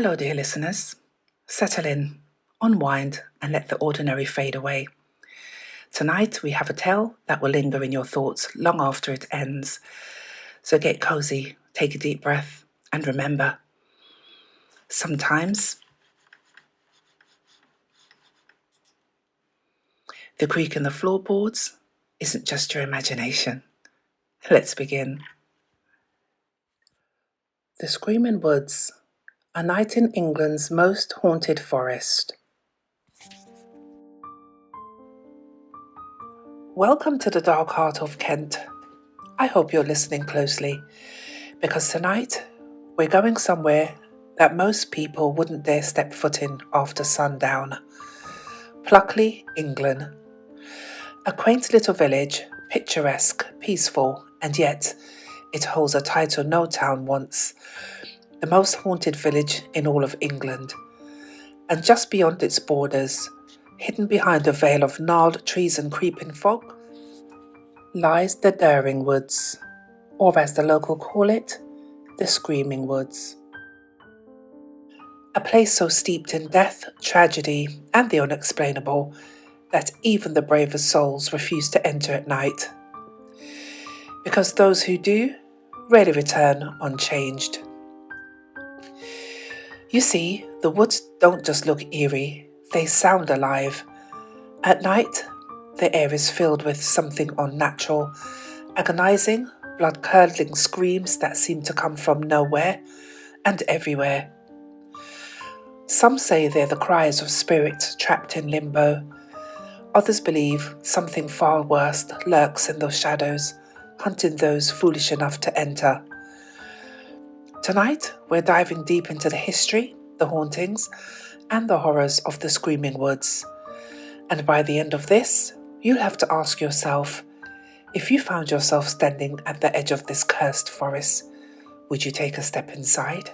Hello, dear listeners. Settle in, unwind, and let the ordinary fade away. Tonight, we have a tale that will linger in your thoughts long after it ends. So get cozy, take a deep breath, and remember, sometimes the creak in the floorboards isn't just your imagination. Let's begin. The Screaming Woods, a night in England's most haunted forest. Welcome to the dark heart of Kent. I hope you're listening closely, because tonight we're going somewhere that most people wouldn't dare step foot in after sundown. Pluckley, England. A quaint little village, picturesque, peaceful, and yet it holds a title no town wants. The most haunted village in all of England. And just beyond its borders, hidden behind a veil of gnarled trees and creeping fog, lies the Daring Woods, or as the local call it, the Screaming Woods. A place so steeped in death, tragedy, and the unexplainable that even the bravest souls refuse to enter at night. Because those who do rarely return unchanged. You see, the woods don't just look eerie, they sound alive. At night, the air is filled with something unnatural, agonizing, blood-curdling screams that seem to come from nowhere and everywhere. Some say they're the cries of spirits trapped in limbo. Others believe something far worse lurks in those shadows, hunting those foolish enough to enter. Tonight, we're diving deep into the history, the hauntings, and the horrors of the Screaming Woods. And by the end of this, you'll have to ask yourself, if you found yourself standing at the edge of this cursed forest, would you take a step inside?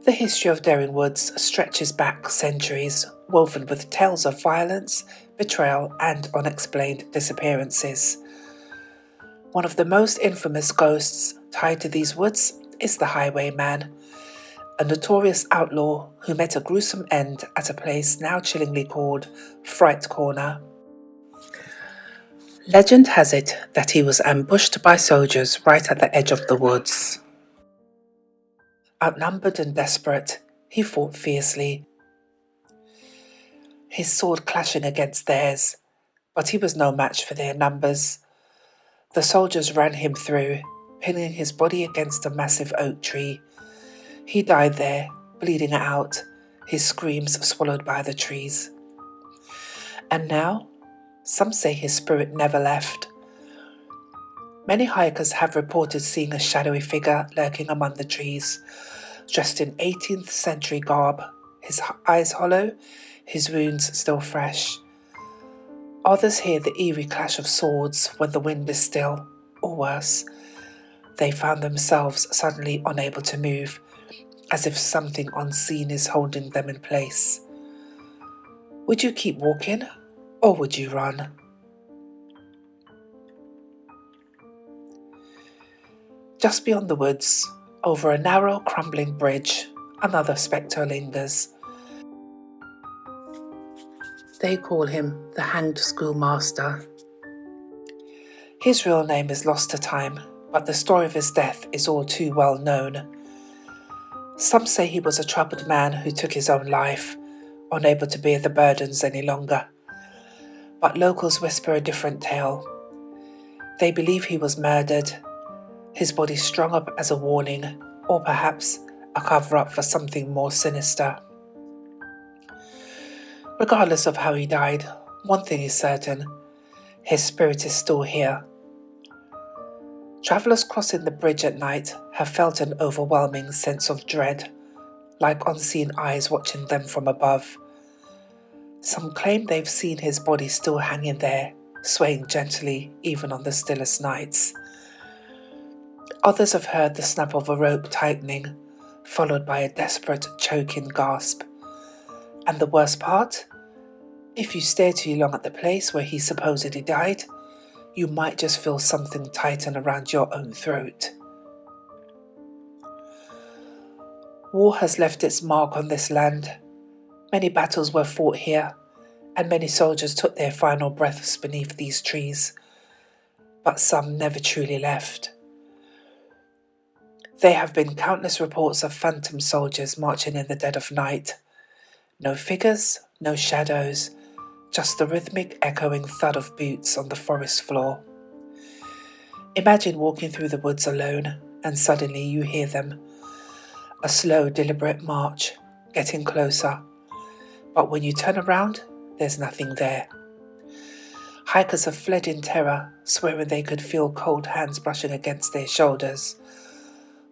The history of Daring Woods stretches back centuries, woven with tales of violence, betrayal, and unexplained disappearances. One of the most infamous ghosts tied to these woods is the Highwayman, a notorious outlaw who met a gruesome end at a place now chillingly called Fright Corner. Legend has it that he was ambushed by soldiers right at the edge of the woods. Outnumbered and desperate, he fought fiercely, his sword clashing against theirs, but he was no match for their numbers. The soldiers ran him through, pinning his body against a massive oak tree. He died there, bleeding out, his screams swallowed by the trees. And now, some say his spirit never left. Many hikers have reported seeing a shadowy figure lurking among the trees, dressed in 18th century garb, his eyes hollow, his wounds still fresh. Others hear the eerie clash of swords when the wind is still, or worse, they found themselves suddenly unable to move, as if something unseen is holding them in place. Would you keep walking, or would you run? Just beyond the woods, over a narrow, crumbling bridge, another spectre lingers. They call him the Hanged Schoolmaster. His real name is lost to time, but the story of his death is all too well known. Some say he was a troubled man who took his own life, unable to bear the burdens any longer. But locals whisper a different tale. They believe he was murdered, his body strung up as a warning, or perhaps a cover-up for something more sinister. Regardless of how he died, one thing is certain, his spirit is still here. Travellers crossing the bridge at night have felt an overwhelming sense of dread, like unseen eyes watching them from above. Some claim they've seen his body still hanging there, swaying gently even on the stillest nights. Others have heard the snap of a rope tightening, followed by a desperate, choking gasp. And the worst part? If you stare too long at the place where he supposedly died, you might just feel something tighten around your own throat. War has left its mark on this land. Many battles were fought here, and many soldiers took their final breaths beneath these trees, but some never truly left. There have been countless reports of phantom soldiers marching in the dead of night. No figures, no shadows, just the rhythmic echoing thud of boots on the forest floor. Imagine walking through the woods alone, and suddenly you hear them. A slow, deliberate march, getting closer. But when you turn around, there's nothing there. Hikers have fled in terror, swearing they could feel cold hands brushing against their shoulders,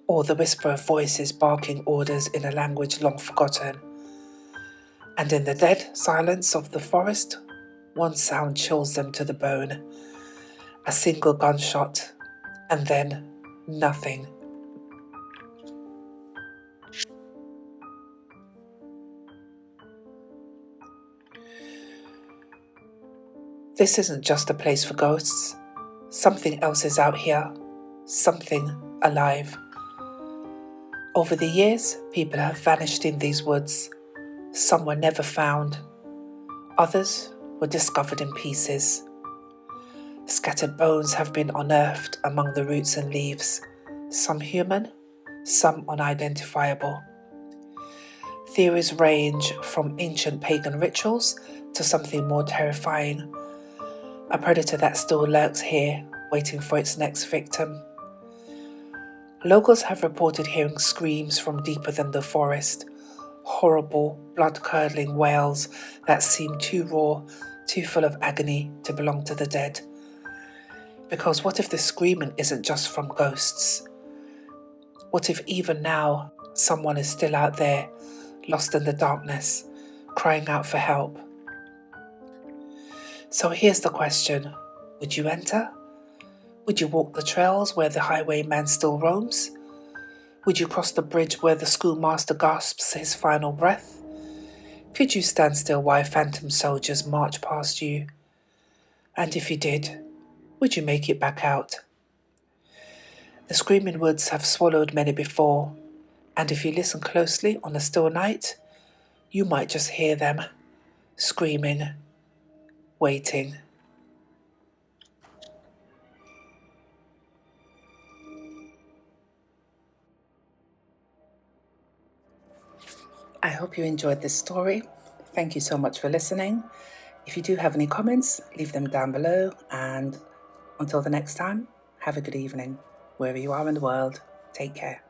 or the whisper of voices barking orders in a language long forgotten. And in the dead silence of the forest, one sound chills them to the bone. A single gunshot, and then nothing. This isn't just a place for ghosts. Something else is out here. Something alive. Over the years, people have vanished in these woods. Some were never found. Others were discovered in pieces. Scattered bones have been unearthed among the roots and leaves, some human, some unidentifiable. Theories range from ancient pagan rituals to something more terrifying, a predator that still lurks here, waiting for its next victim. Locals have reported hearing screams from deeper than the forest, horrible, blood-curdling wails that seem too raw, too full of agony to belong to the dead. Because what if the screaming isn't just from ghosts? What if even now someone is still out there, lost in the darkness, crying out for help? So here's the question. Would you enter? Would you walk the trails where the Highwayman still roams? Would you cross the bridge where the schoolmaster gasps his final breath? Could you stand still while phantom soldiers march past you? And if you did, would you make it back out? The screaming woods have swallowed many before, and if you listen closely on a still night, you might just hear them screaming, waiting. I hope you enjoyed this story. Thank you so much for listening. If you do have any comments, leave them down below, and until the next time, have a good evening. Wherever you are in the world, take care.